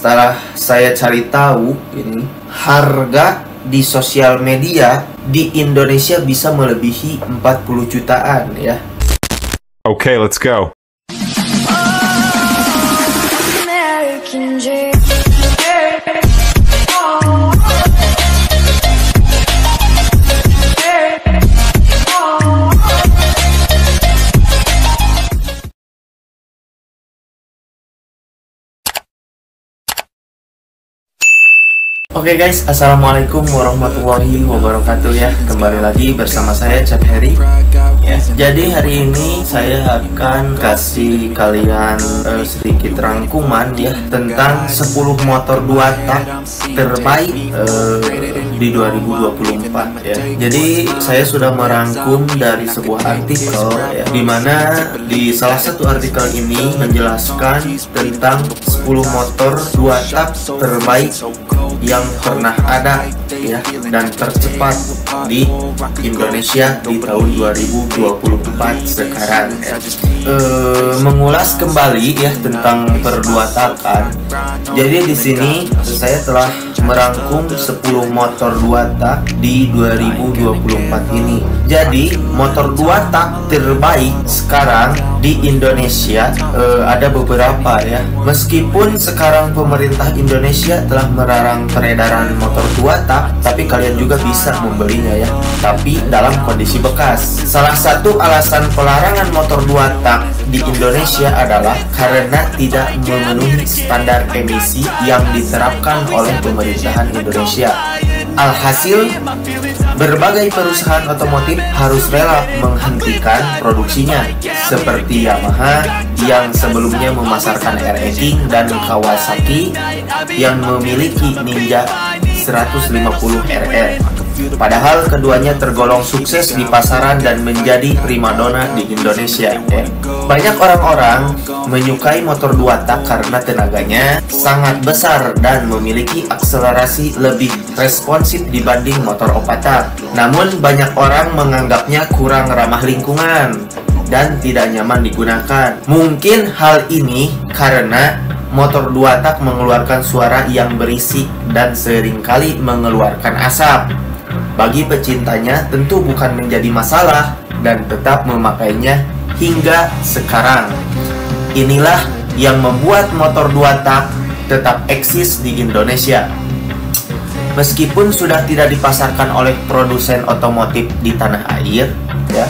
setelah saya cari tahu ini harga di sosial media di Indonesia bisa melebihi 40 jutaan ya. Okay, let's go. Oke guys, assalamualaikum warahmatullahi wabarakatuh ya. Kembali lagi bersama saya Chat Harry ya. Jadi hari ini saya akan kasih kalian sedikit rangkuman ya tentang 10 motor 2 tak terbaik di 2024 ya. Jadi saya sudah merangkum dari sebuah artikel ya, dimana di salah satu artikel ini menjelaskan tentang 10 motor 2 tak terbaik yang pernah ada ya dan tercepat di Indonesia di tahun 2024 sekarang ya. Mengulas kembali ya tentang perduatakan. Jadi di sini saya telah merangkum 10 motor 2 tak di 2024 ini. Jadi motor 2 tak terbaik sekarang di Indonesia ada beberapa ya. Meskipun sekarang pemerintah Indonesia telah melarang peredaran motor 2 tak, tapi kalian juga bisa membelinya ya, tapi dalam kondisi bekas. Salah satu alasan pelarangan motor 2 tak di Indonesia adalah karena tidak memenuhi standar emisi yang diterapkan oleh pemerintahan Indonesia. Alhasil, berbagai perusahaan otomotif harus rela menghentikan produksinya, seperti Yamaha yang sebelumnya memasarkan RE King dan Kawasaki yang memiliki Ninja 150 RR. Padahal keduanya tergolong sukses di pasaran dan menjadi primadona di Indonesia ya. Banyak orang-orang menyukai motor 2 tak karena tenaganya sangat besar dan memiliki akselerasi lebih responsif dibanding motor 4 tak. Namun banyak orang menganggapnya kurang ramah lingkungan dan tidak nyaman digunakan. Mungkin hal ini karena motor 2 tak mengeluarkan suara yang berisik dan seringkali mengeluarkan asap. Bagi pecintanya tentu bukan menjadi masalah dan tetap memakainya hingga sekarang. Inilah yang membuat motor 2 tak tetap eksis di Indonesia. Meskipun sudah tidak dipasarkan oleh produsen otomotif di tanah air ya,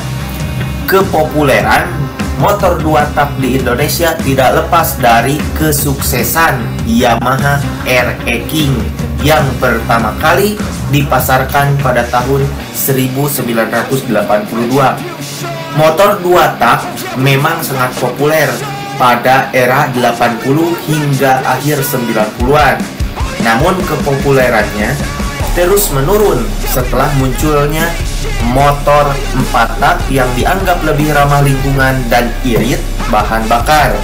kepopuleran motor 2 tak di Indonesia tidak lepas dari kesuksesan Yamaha RE King yang pertama kali dipasarkan pada tahun 1982. Motor 2 tak memang sangat populer pada era 80 hingga akhir 90-an. Namun kepopulerannya terus menurun setelah munculnya motor 4 tak yang dianggap lebih ramah lingkungan dan irit bahan bakar.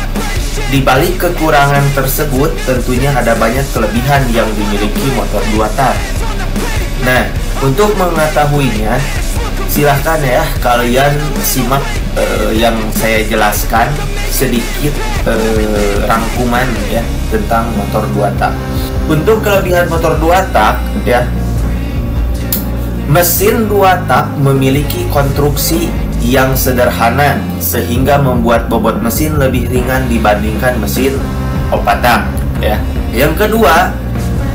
Di balik kekurangan tersebut tentunya ada banyak kelebihan yang dimiliki motor 2 tak. Nah, untuk mengetahuinya silahkan ya kalian simak yang saya jelaskan sedikit rangkuman ya tentang motor 2 tak. Untuk kelebihan motor 2 tak ya, mesin 2 tak memiliki konstruksi yang sederhana sehingga membuat bobot mesin lebih ringan dibandingkan mesin 4 tak ya. Yang kedua,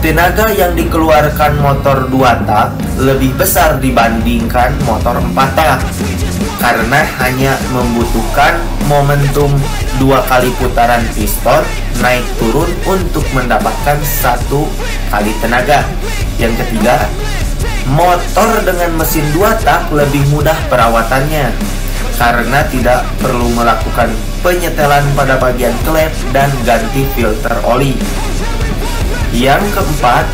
tenaga yang dikeluarkan motor 2 tak lebih besar dibandingkan motor 4 tak karena hanya membutuhkan momentum 2 kali putaran piston naik turun untuk mendapatkan 1 kali tenaga. Yang ketiga, motor dengan mesin 2 tak lebih mudah perawatannya karena tidak perlu melakukan penyetelan pada bagian klep dan ganti filter oli. Yang keempat,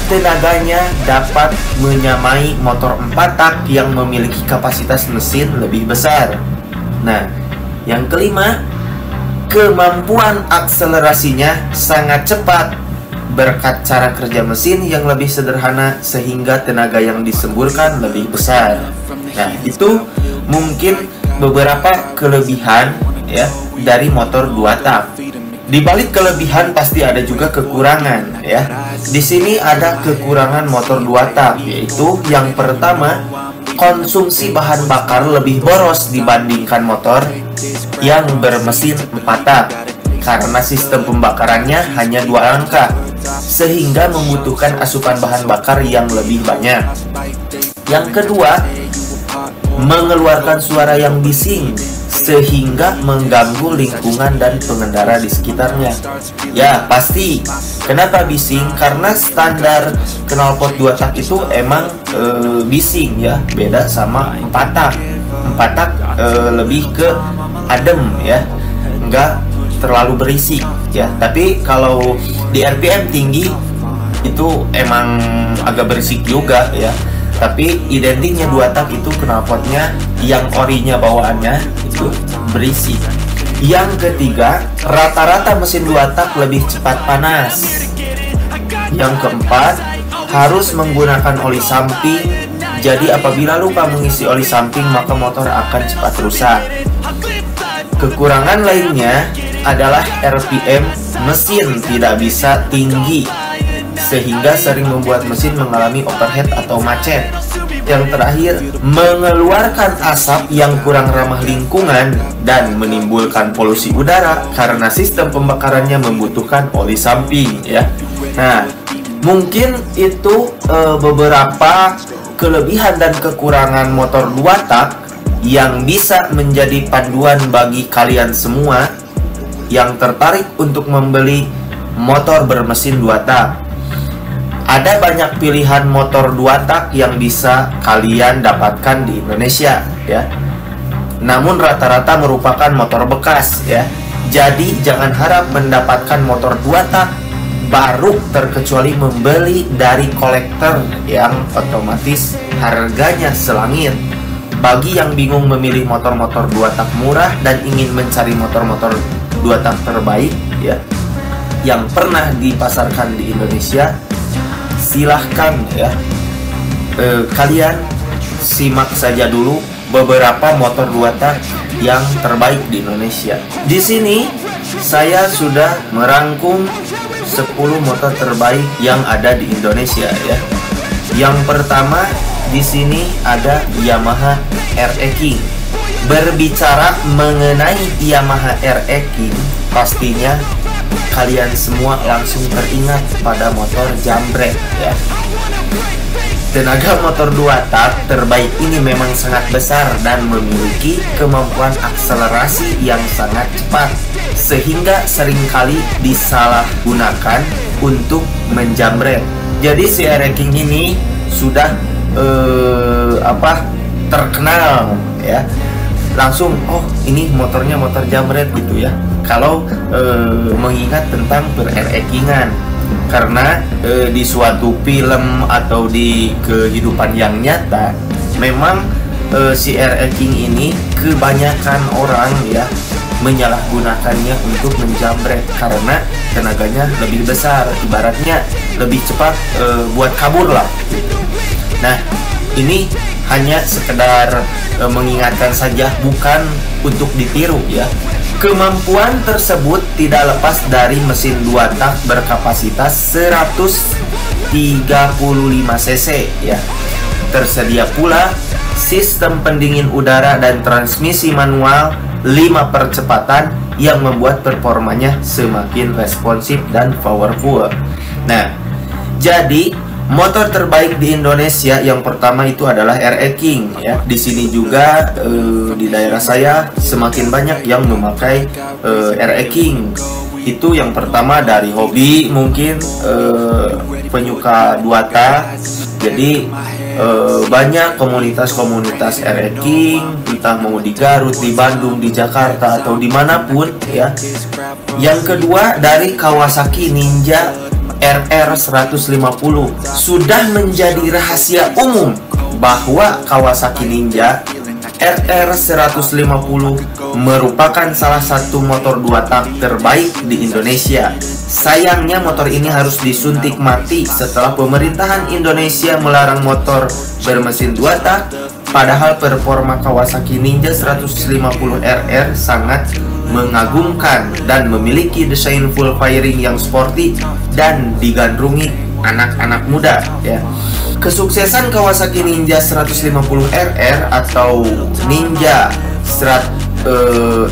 tenaganya dapat menyamai motor 4 tak yang memiliki kapasitas mesin lebih besar. Nah, yang kelima, kemampuan akselerasinya sangat cepat berkat cara kerja mesin yang lebih sederhana sehingga tenaga yang disemburkan lebih besar. Nah, itu mungkin beberapa kelebihan ya dari motor 2 tak. Di balik kelebihan pasti ada juga kekurangan ya. Di sini ada kekurangan motor 2 tak, yaitu yang pertama, konsumsi bahan bakar lebih boros dibandingkan motor yang bermesin 4 tak karena sistem pembakarannya hanya 2 angka, sehingga membutuhkan asupan bahan bakar yang lebih banyak. Yang kedua, mengeluarkan suara yang bising sehingga mengganggu lingkungan dan pengendara di sekitarnya. Ya pasti, kenapa bising? Karena standar knalpot 2 tak itu emang bising ya, beda sama 4 tak. 4 tak lebih ke adem ya, enggak terlalu berisik ya. Tapi kalau di RPM tinggi itu emang agak berisik juga ya. Tapi identiknya 2 tak itu knalpotnya yang orinya bawaannya itu berisik. Yang ketiga, rata-rata mesin 2 tak lebih cepat panas. Yang keempat, harus menggunakan oli samping. Jadi apabila lupa mengisi oli samping, maka motor akan cepat rusak. Kekurangan lainnya adalah RPM mesin tidak bisa tinggi, sehingga sering membuat mesin mengalami overheat atau macet. Yang terakhir, mengeluarkan asap yang kurang ramah lingkungan dan menimbulkan polusi udara karena sistem pembakarannya membutuhkan oli samping ya. Nah, mungkin itu beberapa kelebihan dan kekurangan motor 2 tak yang bisa menjadi panduan bagi kalian semua yang tertarik untuk membeli motor bermesin 2 tak. Ada banyak pilihan motor 2 tak yang bisa kalian dapatkan di Indonesia ya. Namun rata-rata merupakan motor bekas ya. Jadi jangan harap mendapatkan motor 2 tak baru, terkecuali membeli dari kolektor yang otomatis harganya selangit. Bagi yang bingung memilih motor-motor 2 tak murah dan ingin mencari motor-motor 2 tak terbaik ya, yang pernah dipasarkan di Indonesia, silahkan ya, kalian simak saja dulu beberapa motor 2 tak yang terbaik di Indonesia. Di sini saya sudah merangkum 10 motor terbaik yang ada di Indonesia ya. Yang pertama di sini ada Yamaha RE King. Berbicara mengenai Yamaha RE King, pastinya kalian semua langsung teringat pada motor jambret ya. Tenaga motor 2 tak terbaik ini memang sangat besar dan memiliki kemampuan akselerasi yang sangat cepat, sehingga seringkali disalahgunakan untuk menjambret. Jadi si RE King ini sudah terkenal ya. Langsung, oh ini motornya motor jambret gitu ya, kalau mengingat tentang RE Kingan. Karena di suatu film atau di kehidupan yang nyata, memang si RE King ini kebanyakan orang ya menyalahgunakannya untuk menjambret karena tenaganya lebih besar, ibaratnya lebih cepat buat kabur lah gitu. Nah, ini hanya sekedar mengingatkan saja, bukan untuk ditiru ya. Kemampuan tersebut tidak lepas dari mesin 2 tak berkapasitas 135 cc ya. Tersedia pula sistem pendingin udara dan transmisi manual 5 percepatan yang membuat performanya semakin responsif dan powerful. Nah, jadi motor terbaik di Indonesia yang pertama itu adalah RE King ya. Di sini juga di daerah saya semakin banyak yang memakai RE King. Itu yang pertama dari hobi, mungkin penyuka 2 tak. Jadi banyak komunitas-komunitas RE King, entah mau di Garut, di Bandung, di Jakarta atau dimanapun ya. Yang kedua dari Kawasaki Ninja RR150. Sudah menjadi rahasia umum bahwa Kawasaki Ninja RR150 merupakan salah satu motor 2 tak terbaik di Indonesia. Sayangnya motor ini harus disuntik mati setelah pemerintahan Indonesia melarang motor bermesin 2 tak. Padahal performa Kawasaki Ninja 150 RR sangat mengagumkan dan memiliki desain full firing yang sporty dan digandrungi anak-anak muda ya. Kesuksesan Kawasaki Ninja 150RR atau Ninja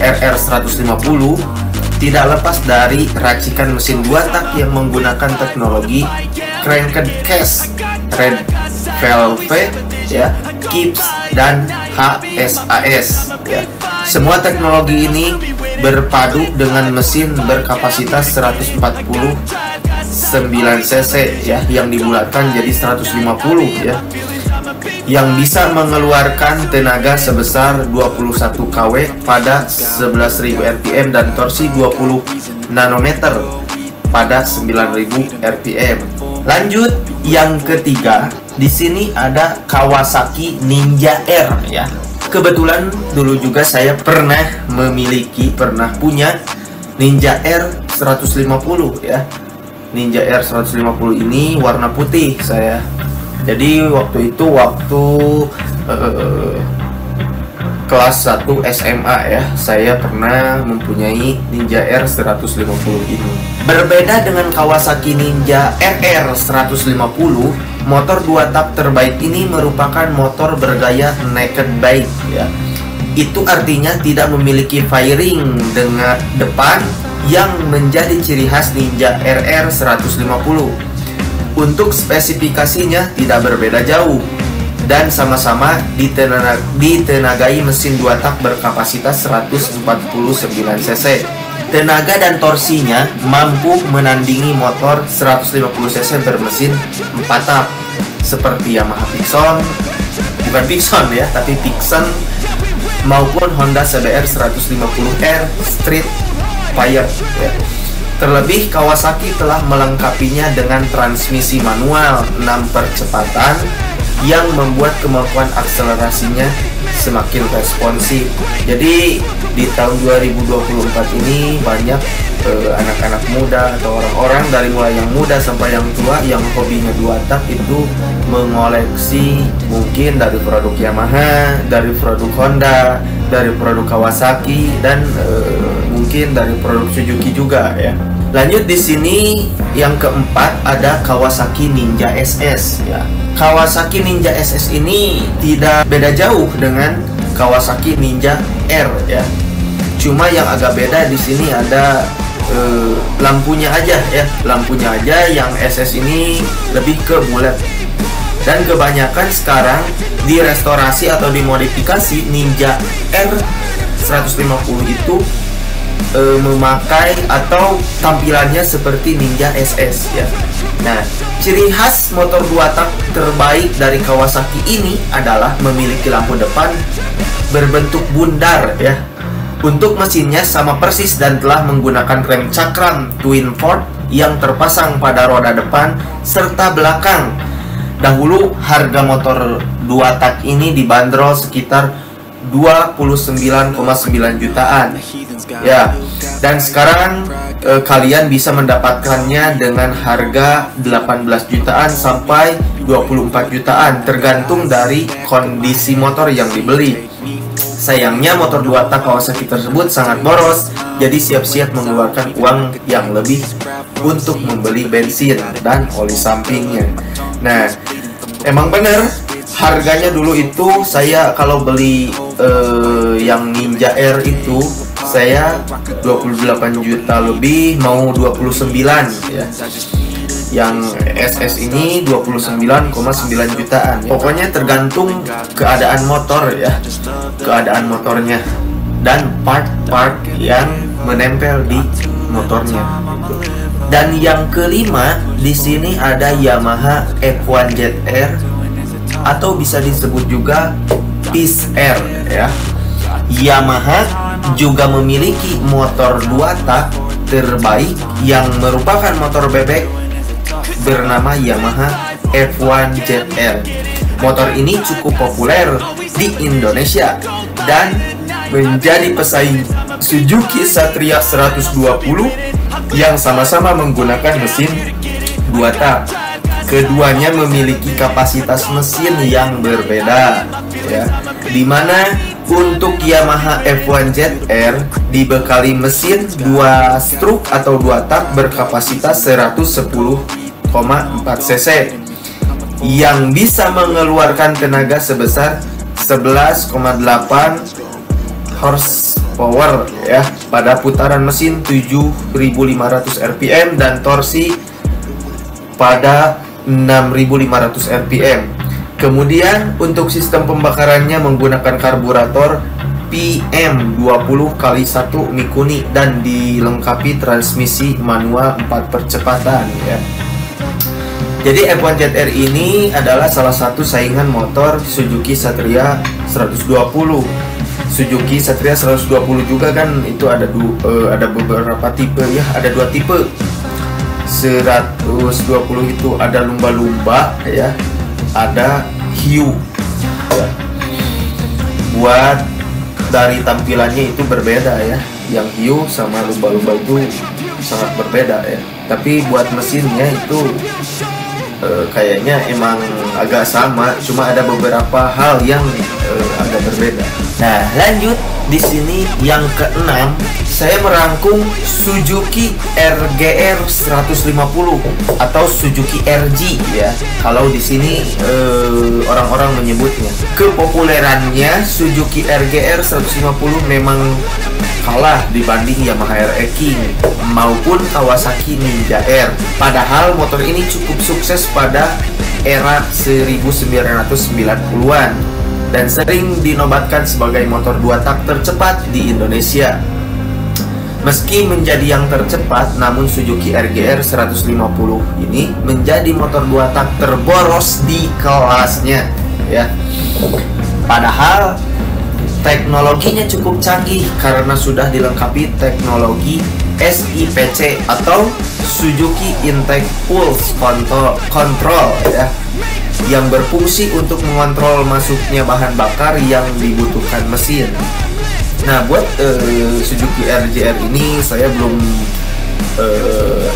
RR 150 tidak lepas dari racikan mesin 2 tak yang menggunakan teknologi cranked case, red velvet ya, Gibbs dan HSAS ya. Semua teknologi ini berpadu dengan mesin berkapasitas 149 cc ya, yang dibulatkan jadi 150 ya, yang bisa mengeluarkan tenaga sebesar 21 kW pada 11.000 rpm dan torsi 20 nanometer pada 9.000 rpm. Lanjut, yang ketiga di sini ada Kawasaki Ninja R ya. Kebetulan dulu juga saya pernah punya Ninja R 150 ya. Ninja R 150 ini warna putih saya. Jadi waktu kelas 1 SMA ya, saya pernah mempunyai Ninja R 150 ini. Berbeda dengan Kawasaki Ninja RR 150, motor 2 tak terbaik ini merupakan motor bergaya naked bike ya. Itu artinya tidak memiliki fairing dengan depan yang menjadi ciri khas Ninja RR 150. Untuk spesifikasinya tidak berbeda jauh dan sama-sama ditenagai mesin 2 tak berkapasitas 149 cc. Tenaga dan torsinya mampu menandingi motor 150 cc bermesin 4 tak seperti Yamaha Pixon, bukan Pixon ya, tapi Pixon maupun Honda CBR 150R Street Fire ya. Terlebih Kawasaki telah melengkapinya dengan transmisi manual 6 percepatan yang membuat kemampuan akselerasinya semakin responsif. Jadi di tahun 2024 ini banyak anak-anak muda atau orang-orang dari mulai yang muda sampai yang tua yang hobinya 2 tak itu mengoleksi mungkin dari produk Yamaha, dari produk Honda, dari produk Kawasaki dan mungkin dari produk Suzuki juga ya. Lanjut di sini yang keempat ada Kawasaki Ninja SS ya. Kawasaki Ninja SS ini tidak beda jauh dengan Kawasaki Ninja R ya. Cuma yang agak beda di sini ada lampunya aja ya. Lampunya aja yang SS ini lebih ke bulat. Dan kebanyakan sekarang direstorasi atau dimodifikasi Ninja R 150 itu memakai atau tampilannya seperti Ninja SS ya. Nah, ciri khas motor 2 tak terbaik dari Kawasaki ini adalah memiliki lampu depan berbentuk bundar ya. Untuk mesinnya sama persis dan telah menggunakan rem cakram twin port yang terpasang pada roda depan serta belakang. Dahulu harga motor 2 tak ini dibanderol sekitar 29,9 jutaan ya, dan sekarang kalian bisa mendapatkannya dengan harga 18 jutaan sampai 24 jutaan tergantung dari kondisi motor yang dibeli. Sayangnya motor 2 tak Kawasaki tersebut sangat boros, jadi siap-siap mengeluarkan uang yang lebih untuk membeli bensin dan oli sampingnya. Nah, emang bener harganya dulu itu saya kalau beli yang Ninja R itu saya 28 juta lebih, mau 29 ya. Yang SS ini 29,9 jutaan. Pokoknya tergantung keadaan motor ya, keadaan motornya dan part-part yang menempel di motornya. Dan yang kelima di sini ada Yamaha F1 ZR atau bisa disebut juga Peace R ya. Yamaha juga memiliki motor 2 tak terbaik yang merupakan motor bebek bernama Yamaha F1 ZR. Motor ini cukup populer di Indonesia dan menjadi pesaing Suzuki Satria 120 yang sama-sama menggunakan mesin 2 tak. Keduanya memiliki kapasitas mesin yang berbeda ya, dimana Untuk Yamaha F1ZR dibekali mesin 2 stroke atau 2 tak berkapasitas 110,4 cc yang bisa mengeluarkan tenaga sebesar 11,8 horsepower ya pada putaran mesin 7.500 rpm dan torsi pada 6.500 rpm. Kemudian untuk sistem pembakarannya menggunakan karburator PM20x1 Mikuni dan dilengkapi transmisi manual 4 percepatan ya. Jadi F1ZR ini adalah salah satu saingan motor Suzuki Satria 120. Suzuki Satria 120 juga kan itu ada beberapa tipe ya, ada 2 tipe. 120 itu ada lumba-lumba ya, ada hiu ya. Buat dari tampilannya itu berbeda ya, yang hiu sama lumba-lumba itu sangat berbeda ya. Tapi buat mesinnya itu kayaknya emang agak sama, cuma ada beberapa hal yang agak berbeda. Nah, lanjut di sini yang keenam, saya merangkum Suzuki RGR 150 atau Suzuki RG ya. Kalau di sini orang-orang menyebutnya. Kepopulerannya Suzuki RGR 150 memang kalah dibanding Yamaha RE King maupun Kawasaki Ninja R. Padahal motor ini cukup sukses pada era 1990-an dan sering dinobatkan sebagai motor 2 tak tercepat di Indonesia. Meski menjadi yang tercepat, namun Suzuki RGR 150 ini menjadi motor 2 tak terboros di kelasnya ya. Padahal teknologinya cukup canggih karena sudah dilengkapi teknologi SIPC atau Suzuki Intake Pulse Control ya, yang berfungsi untuk mengontrol masuknya bahan bakar yang dibutuhkan mesin. Nah, buat Suzuki RGR ini saya belum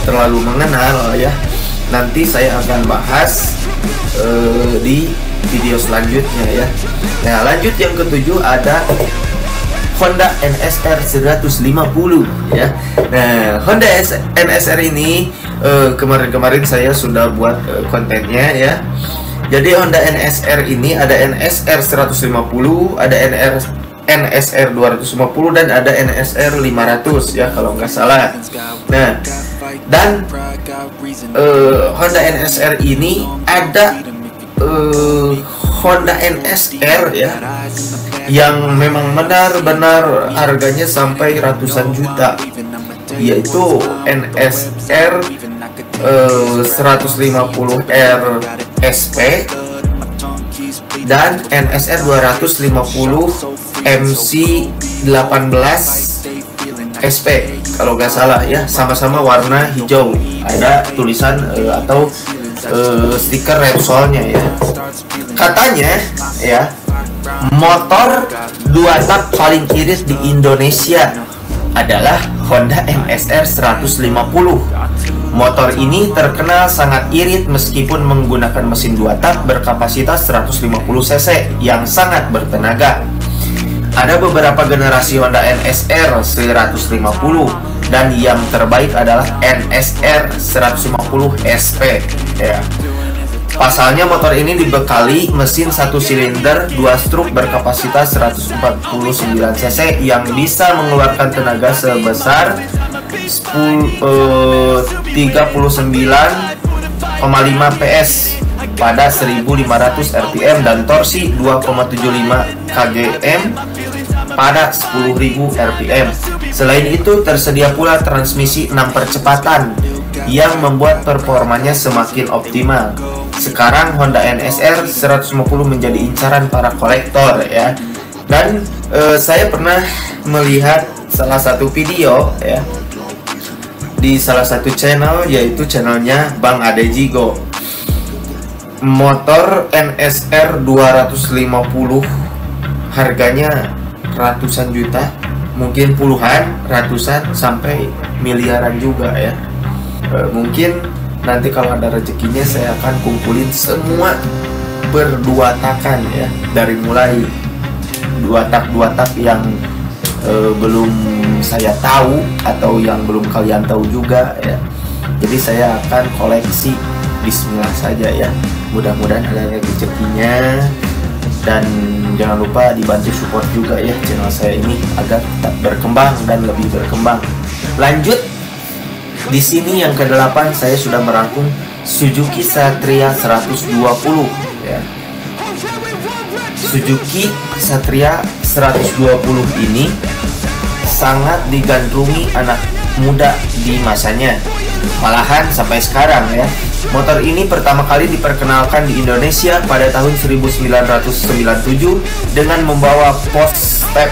terlalu mengenal ya. Nanti saya akan bahas di video selanjutnya ya. Nah, lanjut yang ketujuh ada Honda NSR 150 ya. Nah, Honda NSR ini kemarin-kemarin saya sudah buat kontennya ya. Jadi Honda NSR ini ada NSR 150, ada NSR 250 dan ada NSR 500 ya kalau nggak salah. Nah, dan Honda NSR ini ada Honda NSR ya, yang memang benar-benar harganya sampai ratusan juta, yaitu NSR 150R SP dan NSR 250 MC18 SP kalau nggak salah ya, sama-sama warna hijau, ada tulisan atau stiker Repsolnya ya. Katanya ya, motor 2 tak paling irit di Indonesia adalah Honda NSR 150. Motor ini terkenal sangat irit meskipun menggunakan mesin 2 tak berkapasitas 150 cc yang sangat bertenaga. Ada beberapa generasi Honda NSR 150 dan yang terbaik adalah NSR 150 SP ya. Pasalnya motor ini dibekali mesin 1 silinder 2 stroke berkapasitas 149 cc yang bisa mengeluarkan tenaga sebesar 39,5 PS pada 1500 rpm dan torsi 2,75 kgm pada 10.000 rpm. Selain itu tersedia pula transmisi 6 percepatan yang membuat performanya semakin optimal. Sekarang Honda NSR 150 menjadi incaran para kolektor ya. Dan saya pernah melihat salah satu video ya di salah satu channel, yaitu channelnya Bang Ade Jigo. Motor NSR 250 harganya ratusan juta, mungkin puluhan, ratusan, sampai miliaran juga ya. Mungkin nanti kalau ada rezekinya saya akan kumpulin semua berdua takan ya, dari mulai dua tak yang belum saya tahu atau yang belum kalian tahu juga ya. Jadi saya akan koleksi, bismillah saja ya. Mudah-mudahan ada rezekinya, dan jangan lupa dibantu support juga ya channel saya ini agar tetap berkembang dan lebih berkembang. Lanjut, di sini yang ke-8 saya sudah merangkum Suzuki Satria 120 ya. Suzuki Satria 120 ini sangat digandrungi anak muda di masanya, malahan sampai sekarang ya. Motor ini pertama kali diperkenalkan di Indonesia pada tahun 1997 dengan membawa post step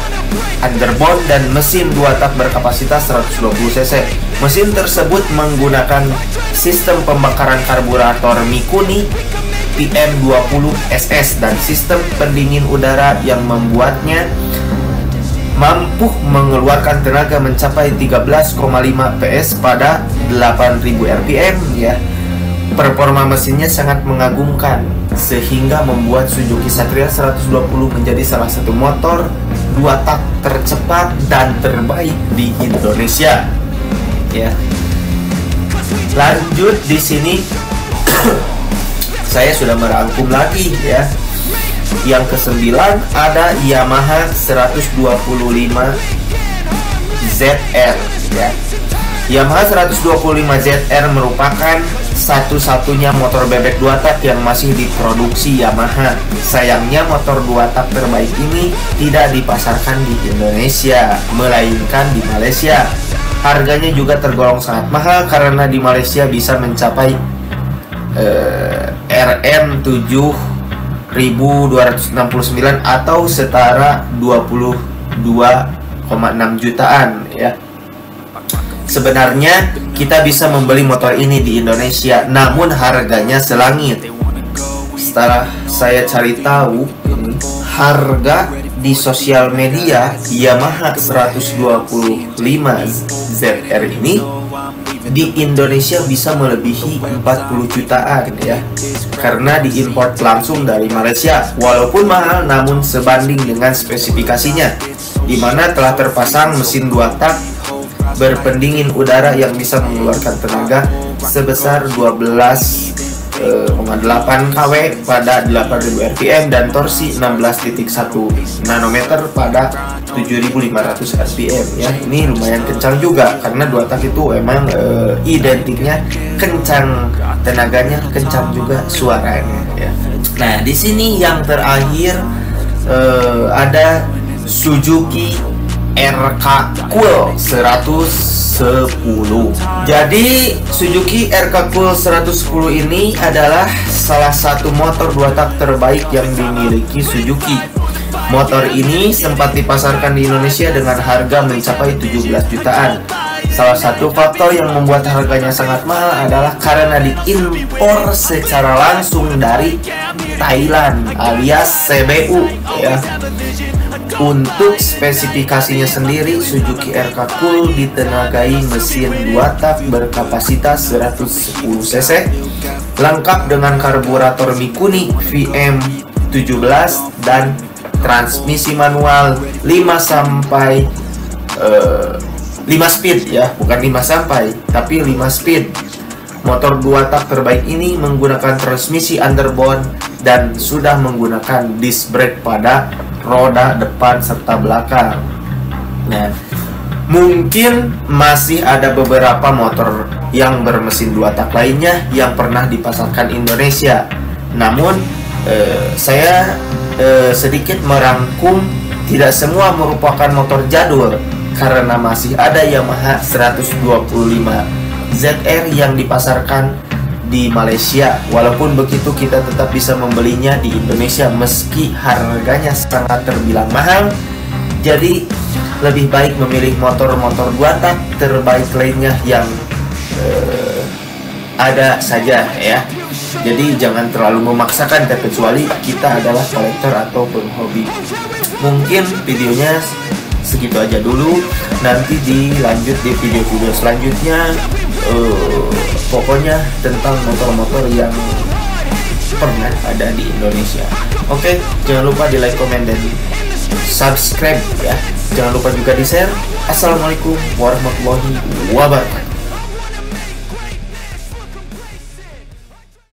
underbone dan mesin 2 tak berkapasitas 120 cc. Mesin tersebut menggunakan sistem pembakaran karburator Mikuni PM20 SS dan sistem pendingin udara yang membuatnya mampu mengeluarkan tenaga mencapai 13,5 PS pada 8000 rpm ya. Performa mesinnya sangat mengagumkan sehingga membuat Suzuki Satria 120 menjadi salah satu motor 2 tak tercepat dan terbaik di Indonesia ya. Lanjut, di sini saya sudah merangkum lagi ya. Yang ke-9 ada Yamaha 125 ZR ya. Yamaha 125 ZR merupakan satu-satunya motor bebek 2 tak yang masih diproduksi Yamaha. Sayangnya motor 2 tak terbaik ini tidak dipasarkan di Indonesia, melainkan di Malaysia. Harganya juga tergolong sangat mahal karena di Malaysia bisa mencapai RM 7.269 atau setara 22,6 jutaan ya. Sebenarnya kita bisa membeli motor ini di Indonesia, namun harganya selangit. Setelah saya cari tahu, harga di sosial media Yamaha 125 ZR ini di Indonesia bisa melebihi 40 jutaan ya, karena diimpor langsung dari Malaysia. Walaupun mahal, namun sebanding dengan spesifikasinya, di mana telah terpasang mesin 2 tak berpendingin udara yang bisa mengeluarkan tenaga sebesar 12,8 kW pada 8000 rpm dan torsi 16.1 nanometer pada 7500 rpm ya. Ini lumayan kencang juga karena 2 tak itu emang identiknya kencang, tenaganya kencang juga suaranya ya. Nah, di sini yang terakhir ada Suzuki RK Cool 110. Jadi Suzuki RK Cool 110 ini adalah salah satu motor 2 tak terbaik yang dimiliki Suzuki. Motor ini sempat dipasarkan di Indonesia dengan harga mencapai 17 jutaan. Salah satu faktor yang membuat harganya sangat mahal adalah karena diimpor secara langsung dari Thailand alias CBU ya. Untuk spesifikasinya sendiri, Suzuki RK Cool ditenagai mesin 2 tak berkapasitas 110 cc, lengkap dengan karburator Mikuni VM17 dan transmisi manual 5 speed ya, bukan 5 sampai tapi 5 speed. Motor 2 tak terbaik ini menggunakan transmisi underbone dan sudah menggunakan disc brake pada roda depan serta belakang. Nah, mungkin masih ada beberapa motor yang bermesin 2 tak lainnya yang pernah dipasarkan Indonesia. Namun saya sedikit merangkum, tidak semua merupakan motor jadul karena masih ada Yamaha 125 ZR yang dipasarkan di Malaysia. Walaupun begitu, kita tetap bisa membelinya di Indonesia meski harganya sangat terbilang mahal. Jadi lebih baik memilih motor-motor 2 tak terbaik lainnya yang ada saja ya. Jadi jangan terlalu memaksakan, terkecuali kita adalah kolektor atau penghobi. Mungkin videonya segitu aja dulu, nanti dilanjut di video-video selanjutnya. Pokoknya tentang motor-motor yang pernah ada di Indonesia. Oke, jangan lupa di like, komen, dan subscribe ya. Jangan lupa juga di share. Assalamualaikum warahmatullahi wabarakatuh.